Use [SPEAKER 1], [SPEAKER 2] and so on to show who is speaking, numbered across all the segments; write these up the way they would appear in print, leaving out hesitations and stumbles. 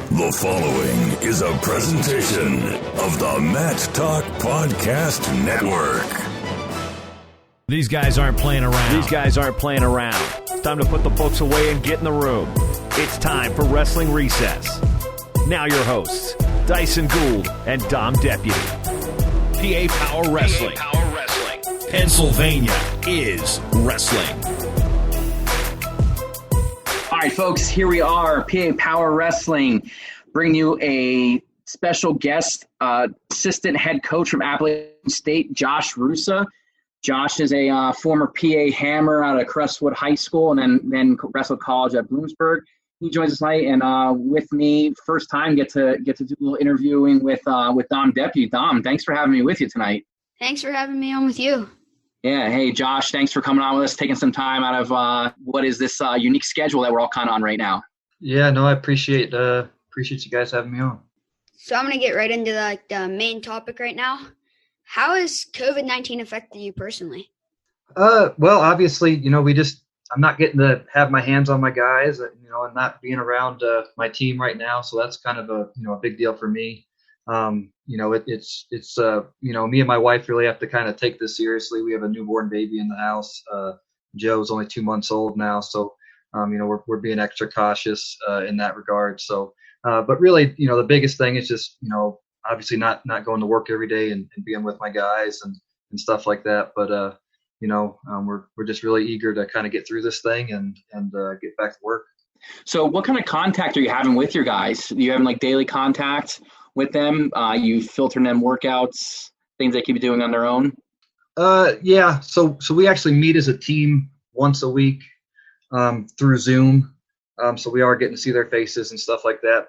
[SPEAKER 1] The following is a presentation of the Matt Talk Podcast Network.
[SPEAKER 2] These guys aren't playing around. It's time to put the books away and get in the room. It's time for Wrestling Recess. Now your hosts, Dyson Gould and Dom Deputy. PA Power Wrestling. Pennsylvania is wrestling.
[SPEAKER 3] All right, folks, here we are, PA Power Wrestling, bringing you a special guest, assistant head coach from Appalachian State, Josh Roosa. Josh is a former PA Hammer out of Crestwood High School and then wrestled college at Bloomsburg. He joins us tonight, and with me, first time get to do a little interviewing with Dom Deputy. Dom, thanks for having me with you tonight.
[SPEAKER 4] Thanks for having me on with you.
[SPEAKER 3] Yeah, hey, Josh, thanks for coming on with us, taking some time out of what is this unique schedule that we're all kind of on right now.
[SPEAKER 5] Yeah, no, I appreciate you guys having me on.
[SPEAKER 4] So I'm going to get right into the main topic right now. How has COVID-19 affected you personally?
[SPEAKER 5] Well, obviously, I'm not getting to have my hands on my guys, and not being around my team right now. So that's kind of a big deal for me. It's me and my wife really have to kind of take this seriously. We have a newborn baby in the house. Joe's only 2 months old now. So, we're being extra cautious in that regard. So, but really, the biggest thing is just, obviously not going to work every day and being with my guys and stuff like that. But, we're just really eager to kind of get through this thing and get back to work.
[SPEAKER 3] So what kind of contact are you having with your guys? Are you having like daily contact with them? You filtering them workouts, things they could be doing on their own?
[SPEAKER 5] Yeah. So we actually meet as a team once a week through Zoom. So we are getting to see their faces and stuff like that.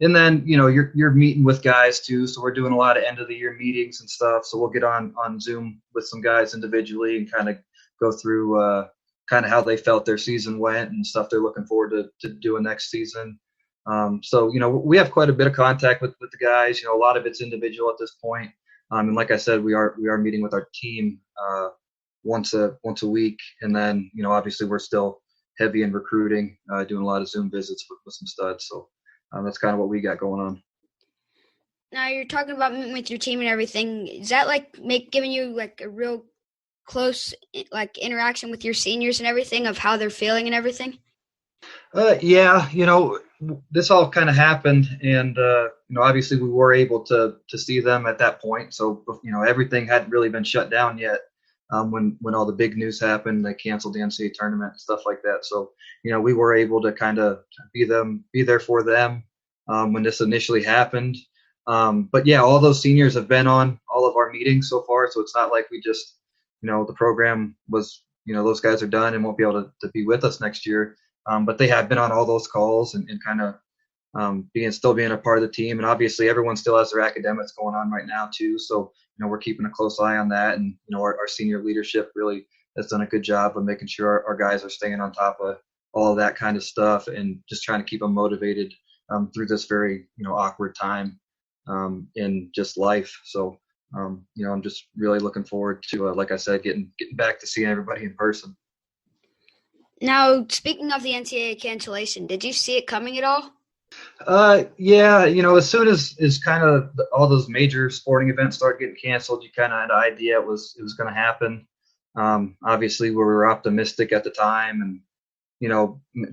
[SPEAKER 5] And then, you're meeting with guys too. So we're doing a lot of end of the year meetings and stuff. So we'll get on Zoom with some guys individually and kind of go through kind of how they felt their season went and stuff they're looking forward to doing next season. So, we have quite a bit of contact with the guys. A lot of it's individual at this point. And like I said, we are meeting with our team once a week. And then, obviously we're still heavy in recruiting, doing a lot of Zoom visits with some studs. So that's kind of what we got going on.
[SPEAKER 4] Now you're talking about meeting with your team and everything. Is that giving you a real close interaction with your seniors and everything of how they're feeling and everything?
[SPEAKER 5] Yeah, this all kind of happened, and obviously we were able to see them at that point. So everything hadn't really been shut down yet. When all the big news happened, they canceled the NCAA tournament and stuff like that. So we were able to kind of be there for them when this initially happened. But yeah, all those seniors have been on all of our meetings so far. So it's not like we just the program was those guys are done and won't be able to be with us next year. But they have been on all those calls and kind of still being a part of the team. And obviously everyone still has their academics going on right now too. So, we're keeping a close eye on that. And, our senior leadership really has done a good job of making sure our guys are staying on top of all of that kind of stuff and just trying to keep them motivated through this very, awkward time in just life. So, I'm just really looking forward to, like I said, getting back to seeing everybody in person.
[SPEAKER 4] Now, speaking of the NCAA cancellation, did you see it coming at all?
[SPEAKER 5] Yeah, as soon as kind of all those major sporting events started getting canceled, you kind of had an idea it was going to happen. Obviously, we were optimistic at the time, and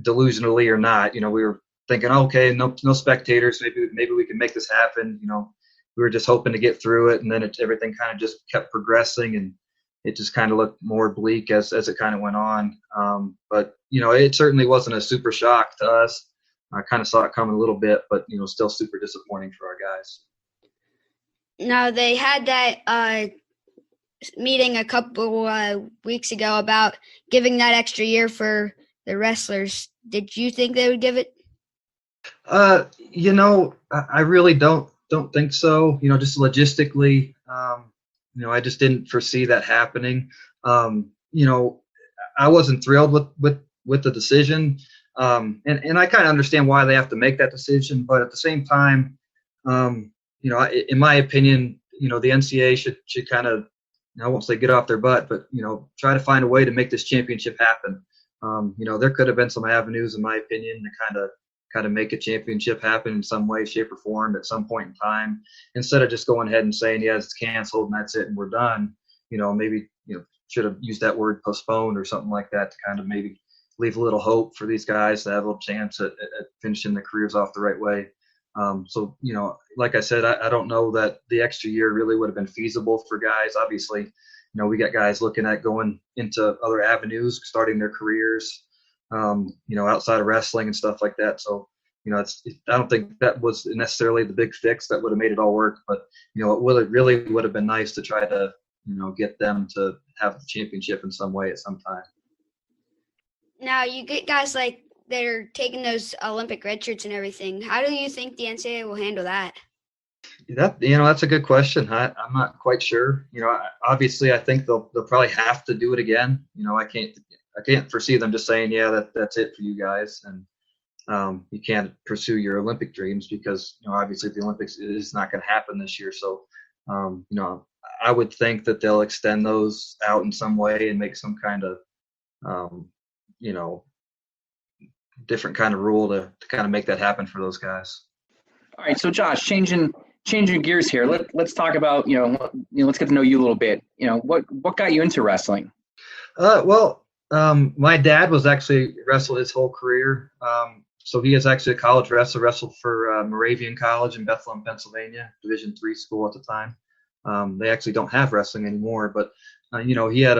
[SPEAKER 5] delusionally or not, we were thinking, okay, no spectators, maybe we can make this happen. We were just hoping to get through it, and then everything kind of just kept progressing, and it just kind of looked more bleak as it kind of went on. But it certainly wasn't a super shock to us. I kind of saw it coming a little bit, but, still super disappointing for our guys.
[SPEAKER 4] Now, they had that meeting a couple weeks ago about giving that extra year for the wrestlers. Did you think they would give it?
[SPEAKER 5] I really don't think so. Just logistically, I just didn't foresee that happening. I wasn't thrilled with the decision. And I kind of understand why they have to make that decision, but at the same time, in my opinion, the NCAA should kind of, I won't say get off their butt, but try to find a way to make this championship happen. There could have been some avenues, in my opinion, to kind of kind of make a championship happen in some way, shape, or form at some point in time, instead of just going ahead and saying, yeah, it's canceled and that's it and we're done. Maybe, should have used that word postponed or something like that to kind of maybe leave a little hope for these guys to have a little chance at finishing their careers off the right way. So, like I said, I don't know that the extra year really would have been feasible for guys. Obviously, we got guys looking at going into other avenues, starting their careers, outside of wrestling and stuff like that. So, I don't think that was necessarily the big fix that would have made it all work. But, it really would have been nice to try to, get them to have the championship in some way at some time.
[SPEAKER 4] Now, you get guys like that are taking those Olympic red shirts and everything. How do you think the NCAA will handle that?
[SPEAKER 5] That's a good question. I'm not quite sure. Obviously, I think they'll probably have to do it again. I can't foresee them just saying, yeah, that's it for you guys, and you can't pursue your Olympic dreams because obviously the Olympics is not going to happen this year. So, I would think that they'll extend those out in some way and make some kind of, different kind of rule to kind of make that happen for those guys.
[SPEAKER 3] All right, so Josh, changing gears here. Let's talk about let's get to know you a little bit. What got you into wrestling?
[SPEAKER 5] My dad was actually wrestled his whole career. So he is actually a college wrestler, wrestled for Moravian College in Bethlehem, Pennsylvania, Division III school at the time. They actually don't have wrestling anymore, but he had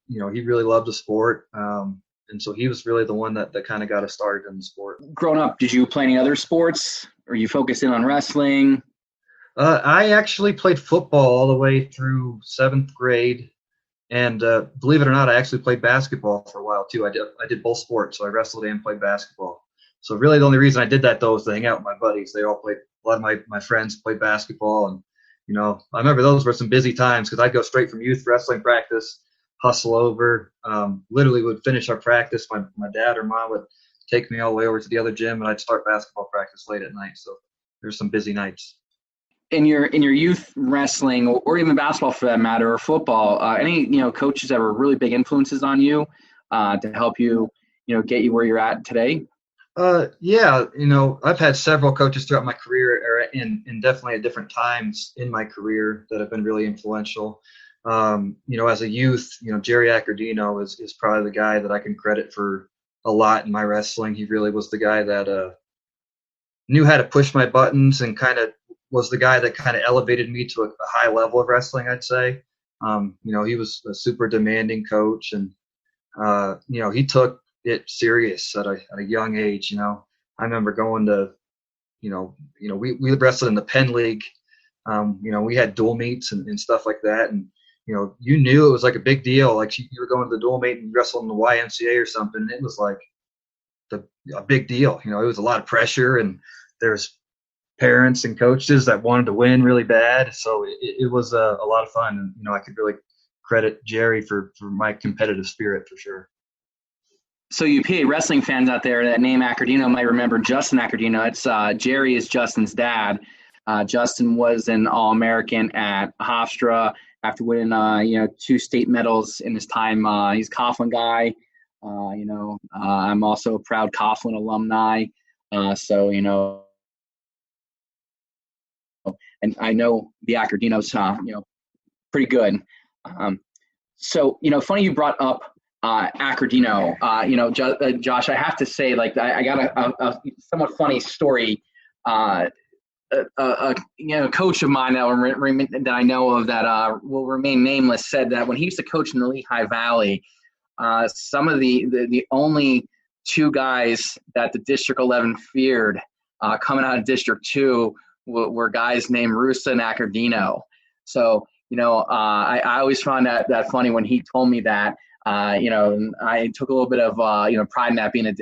[SPEAKER 5] he really loved the sport. And so he was really the one that kind of got us started in the sport. Growing up, did you play any other sports, or you focused in on wrestling? I actually played football all the way through 7th grade. And believe it or not, I actually played basketball for a while too. I did both sports, so I wrestled and played basketball. So really the only reason I did that though was to hang out with my buddies. They all played, a lot of my friends played basketball, and I remember those were some busy times because I'd go straight from youth wrestling practice, hustle over, literally would finish our practice. My dad or mom would take me all the way over to the other gym, and I'd start basketball practice late at night. So there's some busy nights. In your youth wrestling, or even basketball for that matter, or football, any coaches that were really big influences on you to help you get you where you're at today? Yeah, I've had several coaches throughout my career, and definitely at different times in my career that have been really influential. As a youth, Jerry Accordino is probably the guy that I can credit for a lot in my wrestling. He really was the guy that knew how to push my buttons and kind of was the guy that kind of elevated me to a high level of wrestling, I'd say. He was a super demanding coach, and he took it serious at a young age. I remember going to, we wrestled in the Penn League. We had dual meets and stuff like that, and you knew it was like a big deal. Like you were going to the dual meet and wrestling in the YMCA or something. And it was like a big deal. It was a lot of pressure, and there's parents and coaches that wanted to win really bad. So it was a lot of fun. And, I could really credit Jerry for my competitive spirit for sure. So you PA wrestling fans out there, that name Accordino might remember Justin Accordino. It's Jerry is Justin's dad. Justin was an All-American at Hofstra after winning, 2 state medals in his time. He's a Coughlin guy. I'm also a proud Coughlin alumni. And I know the Accordinos, pretty good. Funny you brought up Accordino. Josh, I have to say, I got a somewhat funny story. A coach of mine that I know of that will remain nameless said that when he used to coach in the Lehigh Valley, some of the only 2 guys that the District 11 feared coming out of District 2 were guys named Roosa and Accordino. So, I always found that funny when he told me that. I took a little bit of pride in that being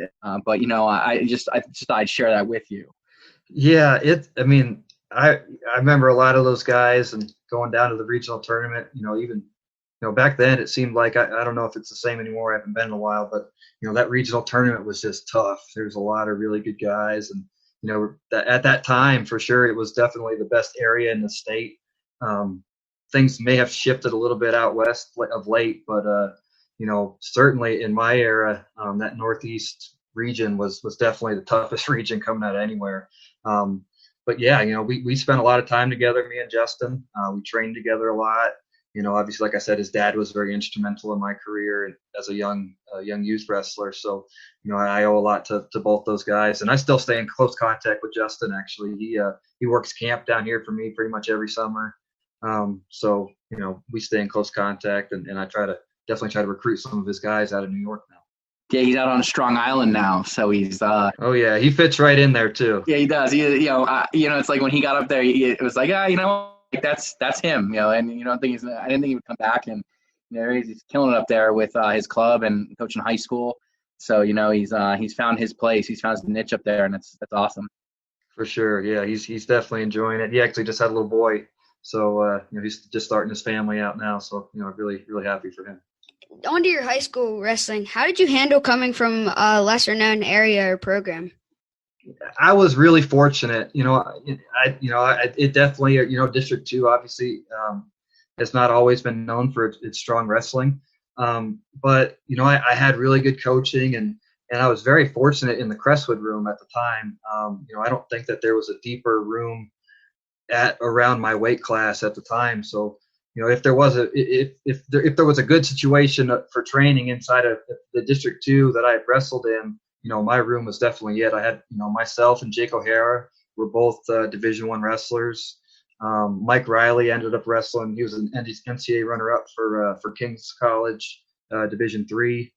[SPEAKER 5] but I just thought I'd share that with you. Yeah, I remember a lot of those guys and going down to the regional tournament. Even back then it seemed like I don't know if it's the same anymore. I haven't been in a while, but that regional tournament was just tough. There's a lot of really good guys, and at that time for sure it was definitely the best area in the state. Things may have shifted a little bit out west of late, but certainly in my era, that Northeast region was definitely the toughest region coming out of anywhere. But yeah, we spent a lot of time together, me and Justin. We trained together a lot. Obviously, like I said, his dad was very instrumental in my career as a young youth wrestler. So, I owe a lot to both those guys, and I still stay in close contact with Justin. Actually, he works camp down here for me pretty much every summer. So, we stay in close contact, and I definitely try to recruit some of his guys out of New York now.
[SPEAKER 3] Yeah, he's out on Strong Island now, so he's.
[SPEAKER 5] Oh yeah, he fits right in there too.
[SPEAKER 3] Yeah, he does. It's like when he got up there, it was like, like that's him, and I didn't think he would come back, and he's killing it up there with his club and coaching high school. So he's found his place, he's found his niche up there, and that's awesome.
[SPEAKER 5] For sure, yeah, he's definitely enjoying it. He actually just had a little boy, so he's just starting his family out now. So really happy for him.
[SPEAKER 4] On to your high school wrestling. How did you handle coming from a lesser known area or program?
[SPEAKER 5] I was really fortunate. It definitely, District 2 obviously has not always been known for its strong wrestling. But I had really good coaching, and I was very fortunate in the Crestwood room at the time. I don't think that there was a deeper room around my weight class at the time. So, if there was a good situation for training inside of the District 2 that I had wrestled in, my room was definitely it. I had, myself and Jake O'Hara were both Division I wrestlers. Mike Riley ended up wrestling. He was an NCAA runner-up for King's College, Division III.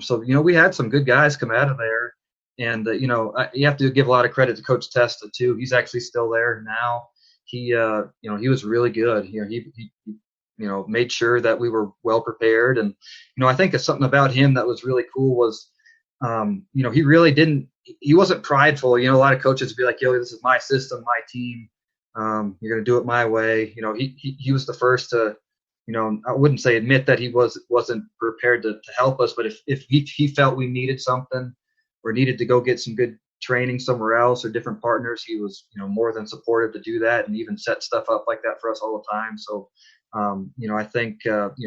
[SPEAKER 5] So, we had some good guys come out of there. And, you have to give a lot of credit to Coach Testa, too. He's actually still there now. He was really good. He made sure that we were well prepared. And, I think it's something about him that was really cool was, he wasn't prideful. A lot of coaches would be like, yo, this is my system, my team. You're going to do it my way. He was the first to, I wouldn't say admit that he wasn't prepared to help us, but if he felt we needed something or needed to go get some good training somewhere else or different partners, he was, more than supportive to do that and even set stuff up like that for us all the time. So, I think,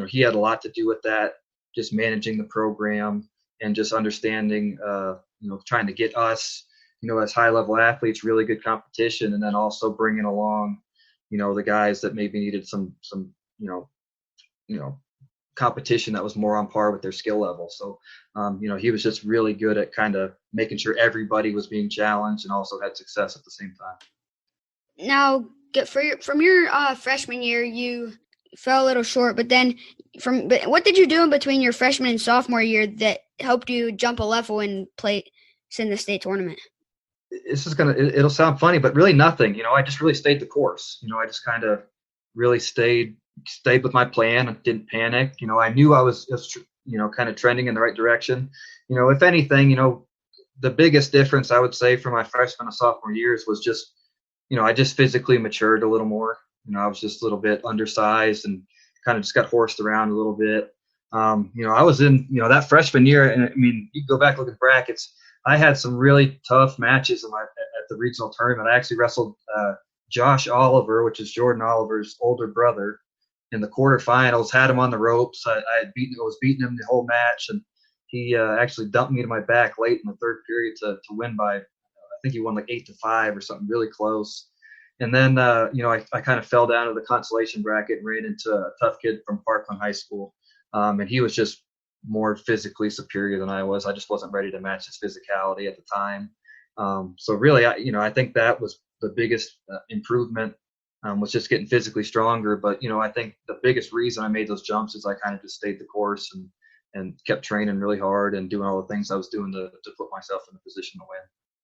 [SPEAKER 5] he had a lot to do with that, just managing the program and just understanding, trying to get us, as high level athletes, really good competition. And then also bringing along, the guys that maybe needed some, competition that was more on par with their skill level. So, he was just really good at kind of making sure everybody was being challenged and also had success at the same time.
[SPEAKER 4] Now, from your freshman year, you fell a little short, but what did you do in between your freshman and sophomore year that helped you jump a level and play in the state tournament?
[SPEAKER 5] It'll sound funny, but really nothing. I just really stayed the course. I just kind of really stayed with my plan and didn't panic. I knew I was kind of trending in the right direction. If anything, the biggest difference I would say from my freshman and sophomore years was just, I just physically matured a little more. I was just a little bit undersized and kind of just got horsed around a little bit. I was in, that freshman year, and I mean, you go back, look at brackets. I had some really tough matches at the regional tournament. I actually wrestled Josh Oliver, which is Jordan Oliver's older brother, in the quarterfinals. Had him on the ropes. I was beating him the whole match, and he actually dumped me to my back late in the third period to win by, I think he won like 8-5 or something really close. And then, I kind of fell down to the consolation bracket and ran into a tough kid from Parkland High School. And he was just more physically superior than I was. I just wasn't ready to match his physicality at the time. So really, I think that was the biggest improvement, was just getting physically stronger. But, I think the biggest reason I made those jumps is I kind of just stayed the course and kept training really hard and doing all the things I was doing to put myself in a position to win.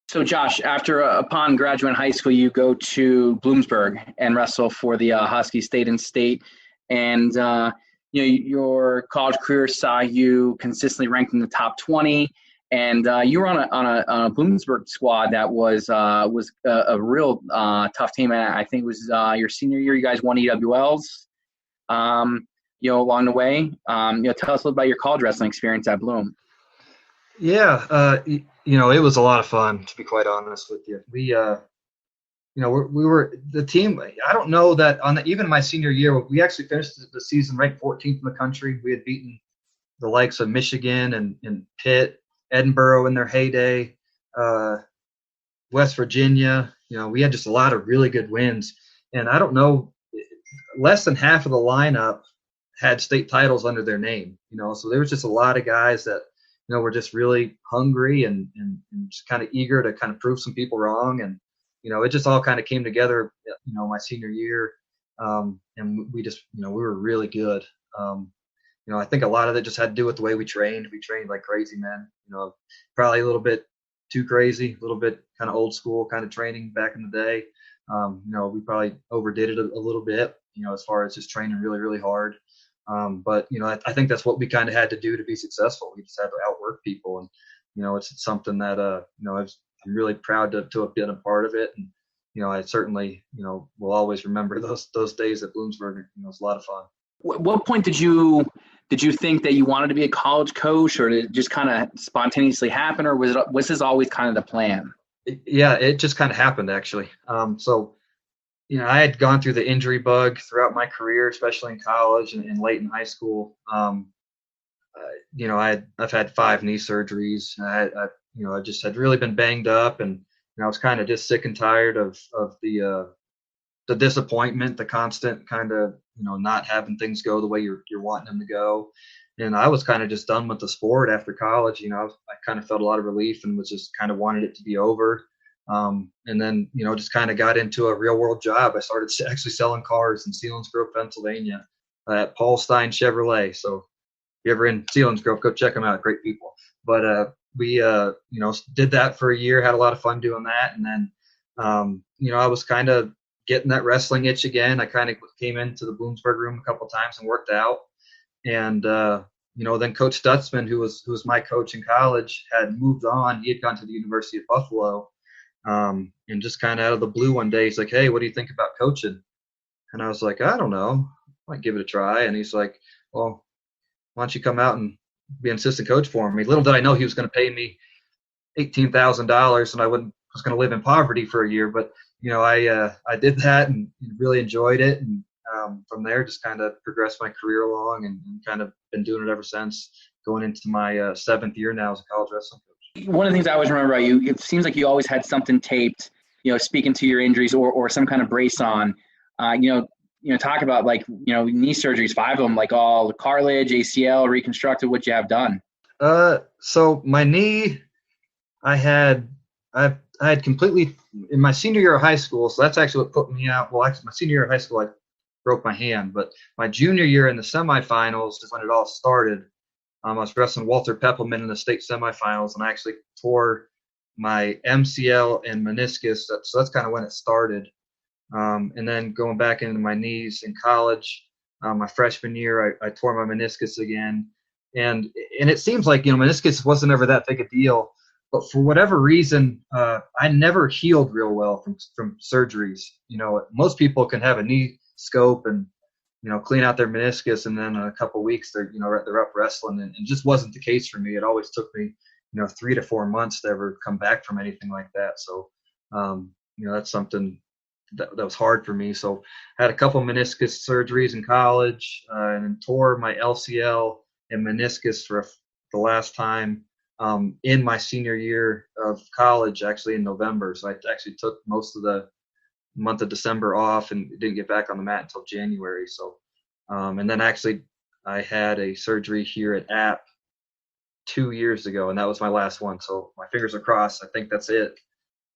[SPEAKER 3] So, Josh, upon graduating high school, you go to Bloomsburg and wrestle for the Husky State and State. And, your college career saw you consistently ranked in the top 20. And you were on a Bloomsburg squad that was a real tough team. And I think it was your senior year. You guys won EWLs, along the way. Tell us a little about your college wrestling experience at Bloom.
[SPEAKER 5] Yeah, it was a lot of fun, to be quite honest with you. We were the team. I don't know that even my senior year, we actually finished the season ranked 14th in the country. We had beaten the likes of Michigan and Pitt Edinburgh in their heyday, West Virginia. We had just a lot of really good wins. And I don't know, less than half of the lineup had state titles under their name, so there was just a lot of guys that, were just really hungry and just kind of eager to kind of prove some people wrong. And, it just all kind of came together, my senior year. And we just, we were really good. I think a lot of it just had to do with the way we trained. We trained like crazy men, probably a little bit too crazy, a little bit kind of old school kind of training back in the day. We probably overdid it a little bit, as far as just training really, really hard. But, I think that's what we kind of had to do to be successful. We just had to outwork people. And, it's something that, I'm really proud to have been a part of it. And, I certainly, will always remember those days at Bloomsburg. It's a lot of fun.
[SPEAKER 3] What point did you think that you wanted to be a college coach, or did it just kind of spontaneously happen, or was this always kind of the plan?
[SPEAKER 5] Yeah, it just kind of happened, actually. So, I had gone through the injury bug throughout my career, especially in college and late in high school. I've had 5 knee surgeries. I just had really been banged up, and I was kind of just sick and tired of the disappointment, the constant kind of, not having things go the way you're wanting them to go. And I was kind of just done with the sport after college. I kind of felt a lot of relief and was just kind of wanted it to be over. And then, just kind of got into a real world job. I started actually selling cars in Selinsgrove, Pennsylvania at Paul Stein Chevrolet. So if you're ever in Selinsgrove, go check them out. Great people. But we, did that for a year, had a lot of fun doing that. And then, I was kind of getting that wrestling itch again. I kind of came into the Bloomsburg room a couple of times and worked out. And, then Coach Stutzman, who was my coach in college, had moved on. He had gone to the University of Buffalo. And just kind of out of the blue one day, he's like, "Hey, what do you think about coaching?" And I was like, "I don't know. I might give it a try." And he's like, "Well, why don't you come out and be an assistant coach for me?" Little did I know he was going to pay me $18,000 and I was going to live in poverty for a year. But, I did that and really enjoyed it. And from there, just kind of progressed my career along and kind of been doing it ever since, going into my 7th year now as a college wrestling coach.
[SPEAKER 3] One of the things I always remember about you, it seems like you always had something taped, speaking to your injuries or some kind of brace on. Talk about knee surgeries, 5 of them, like all cartilage, ACL, reconstructed, what you have done.
[SPEAKER 5] So my knee, I had completely in my senior year of high school. So that's actually what put me out. Well, actually my senior year of high school, I broke my hand, but my junior year in the semifinals is when it all started. I was wrestling Walter Peppelman in the state semifinals, and I actually tore my MCL and meniscus. So that's kind of when it started. And then going back into my knees in college, my freshman year, I tore my meniscus again. And it seems like, meniscus wasn't ever that big a deal. But for whatever reason, I never healed real well from surgeries. Most people can have a knee scope and, clean out their meniscus, and then in a couple of weeks they're up wrestling. And it just wasn't the case for me. It always took me, 3 to 4 months to ever come back from anything like that. So, that's something that was hard for me. So I had a couple meniscus surgeries in college, and then tore my LCL and meniscus for the last time in my senior year of college, actually in November. So I actually took most of the month of December off and didn't get back on the mat until January. So, and then actually I had a surgery here at App 2 years ago, and that was my last one. So my fingers are crossed. I think that's it.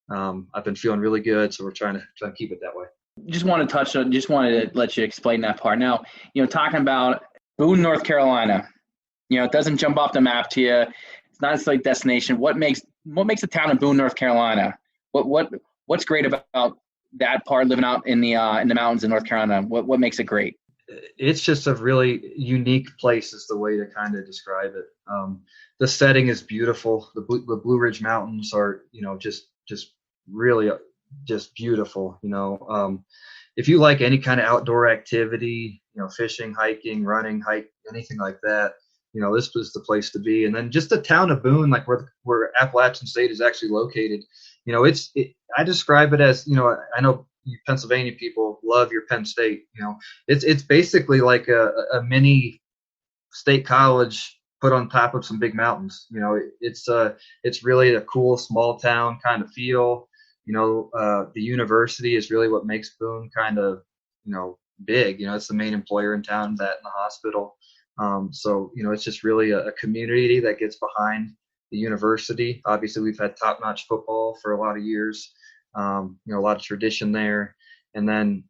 [SPEAKER 5] I've been feeling really good, so we're trying to keep it that way.
[SPEAKER 3] Just wanted to let you explain that part. Now, talking about Boone, North Carolina, it doesn't jump off the map to you. It's not a destination. What makes the town of Boone, North Carolina? What's great about that part, living out in the mountains in North Carolina? What makes it great?
[SPEAKER 5] It's just a really unique place is the way to kind of describe it. The setting is beautiful. The Blue Ridge Mountains are, just really just beautiful. If you like any kind of outdoor activity, fishing, hiking, running, anything like that, this was the place to be. And then just the town of Boone, like where Appalachian State is actually located, I describe it as, I know you Pennsylvania people love your Penn State. It's basically like a mini state college put on top of some big mountains. It's really a cool small town kind of feel. The university is really what makes Boone kind of, big. It's the main employer in town, that and the hospital. It's just really a community that gets behind the university. Obviously, we've had top-notch football for a lot of years. A lot of tradition there. And then,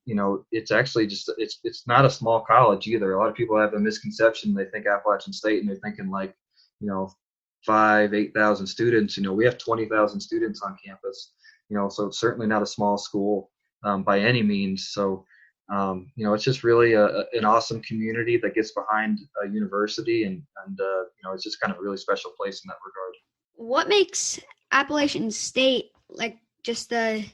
[SPEAKER 5] it's actually it's not a small college either. A lot of people have a misconception. They think Appalachian State and they're thinking 8,000 students. We have 20,000 students on campus, so it's certainly not a small school by any means. So, it's just really an awesome community that gets behind a university and it's just kind of a really special place in that regard.
[SPEAKER 4] What makes Appalachian State just the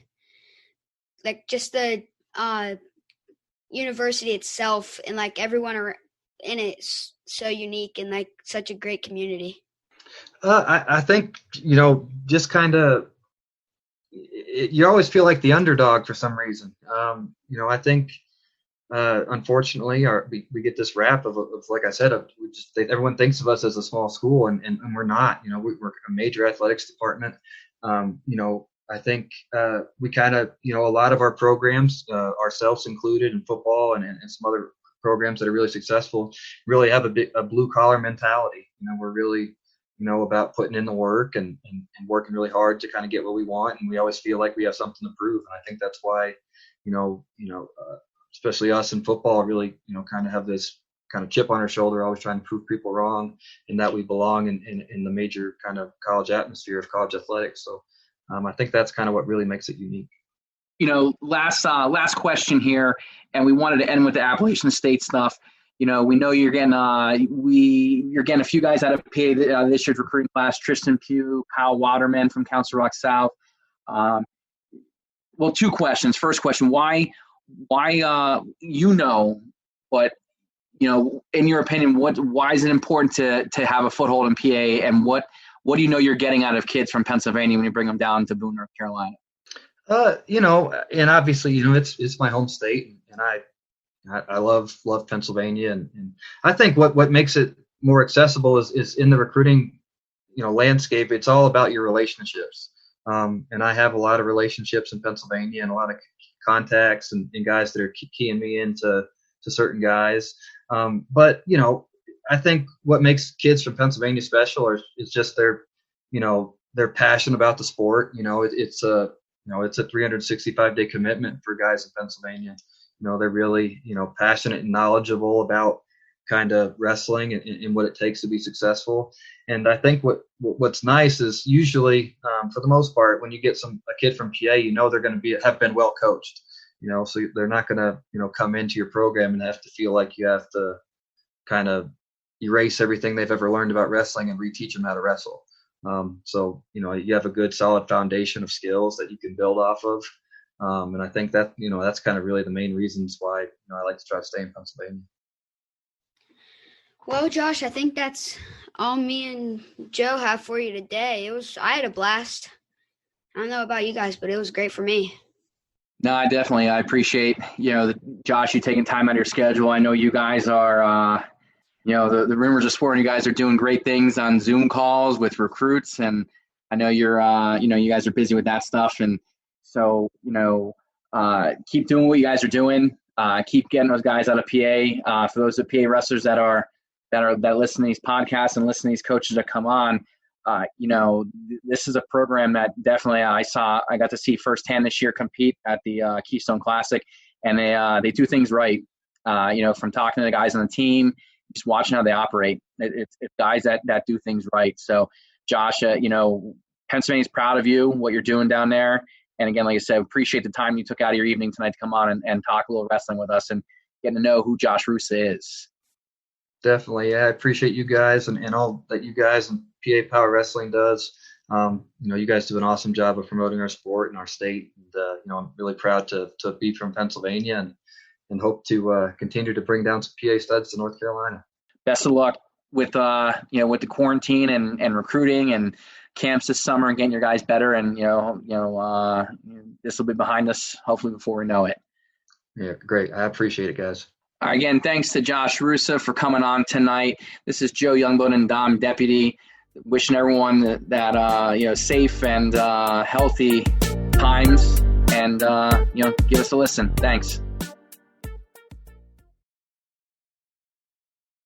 [SPEAKER 4] university itself and everyone in it so unique and such a great community?
[SPEAKER 5] I think just kind of you always feel like the underdog for some reason. I think unfortunately we get this rap of like I said, everyone thinks of us as a small school and we're not. We're a major athletics department. I think we kind of, a lot of our programs, ourselves included in football and some other programs that are really successful, really have a blue collar mentality. We're really, about putting in the work and working really hard to kind of get what we want. And we always feel like we have something to prove. And I think that's why, especially us in football really, kind of have this kind of chip on our shoulder, always trying to prove people wrong and that we belong in the major kind of college atmosphere of college athletics. So, I think that's kind of what really makes it unique.
[SPEAKER 3] Last question here, and we wanted to end with the Appalachian State stuff. We know you're getting a few guys out of PA this year's recruiting class: Tristan Pugh, Kyle Waterman from Council Rock South. Well, two questions. First question: why? But in your opinion, why is it important to have a foothold in PA, and what do you know you're getting out of kids from Pennsylvania when you bring them down to Boone, North Carolina?
[SPEAKER 5] And obviously, it's my home state, and I love Pennsylvania, and I think what makes it more accessible is in the recruiting, landscape. It's all about your relationships, and I have a lot of relationships in Pennsylvania and a lot of contacts and guys that are keying me into certain guys. But I think what makes kids from Pennsylvania special is just their passion about the sport. It's a 365-day commitment for guys in Pennsylvania. They're really, passionate and knowledgeable about kind of wrestling and what it takes to be successful. And I think what's nice is usually, for the most part, when you get a kid from PA, they're going to have been well coached. So they're not going to, come into your program and have to feel like you have to kind of erase everything they've ever learned about wrestling and reteach them how to wrestle. So you have a good solid foundation of skills that you can build off of. And I think that, that's kind of really the main reasons why, I like to try to stay in Pennsylvania.
[SPEAKER 4] Well, Josh, I think that's all me and Joe have for you today. I had a blast. I don't know about you guys, but it was great for me.
[SPEAKER 3] No, I appreciate, Josh, you taking time out of your schedule. I know you guys are, the rumors of sport, and you guys are doing great things on Zoom calls with recruits. And I know you guys are busy with that stuff. And so, keep doing what you guys are doing. Keep getting those guys out of PA. For those of PA wrestlers that listen to these podcasts and listen to these coaches that come on, this is a program that definitely I got to see firsthand this year compete at the Keystone Classic, and they do things right. From talking to the guys on the team, just watching how they operate. It's guys that do things right. So, Josh, Pennsylvania's proud of you, what you're doing down there. And again, like I said, appreciate the time you took out of your evening tonight to come on and talk a little wrestling with us and getting to know who Josh Roosa is.
[SPEAKER 5] Definitely. Yeah, I appreciate you guys and all that you guys and PA Power Wrestling does. You guys do an awesome job of promoting our sport and our state. And, I'm really proud to be from Pennsylvania and hope to continue to bring down some PA studs to North Carolina.
[SPEAKER 3] Best of luck with with the quarantine and recruiting and camps this summer and getting your guys better. And this will be behind us hopefully before we know it.
[SPEAKER 5] Yeah, great. I appreciate it, guys.
[SPEAKER 3] Again, thanks to Josh Roosa for coming on tonight. This is Joe Youngblood and Dom Deputy, wishing everyone that safe and healthy times, and give us a listen. Thanks.